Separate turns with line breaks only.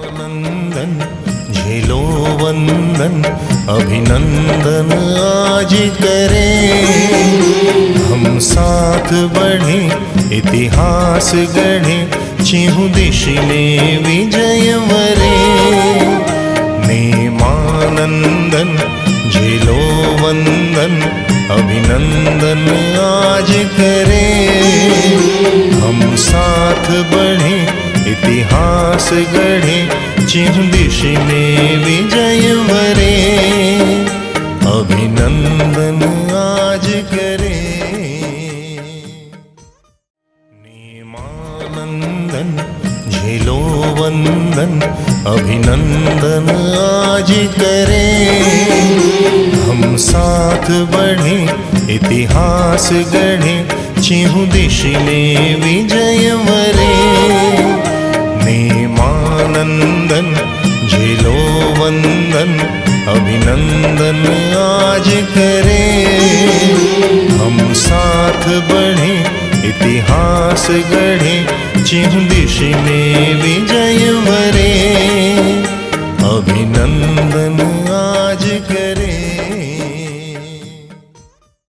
नंदन झेलो वंदन अभिनंदन आज करें। हम साथ बढ़े इतिहास गढ़े चिहु दिश में विजय वरे। नेमानंदन झेलो वंदन अभिनंदन आज करें। हम साथ बढ़े इतिहास गढ़े चिहु दिश में विजय वरे। अभिनंदन आज करें। नेमानंदन झेलो वंदन अभिनंदन आज करें। हम साथ बढ़े इतिहास गढ़े चिहु दिश में विजय वरे। नेमानंदन झेलो वंदन अभिनंदन आज करें। हम साथ बढ़े इतिहास गढ़े चिहु दिश में विजय वरे।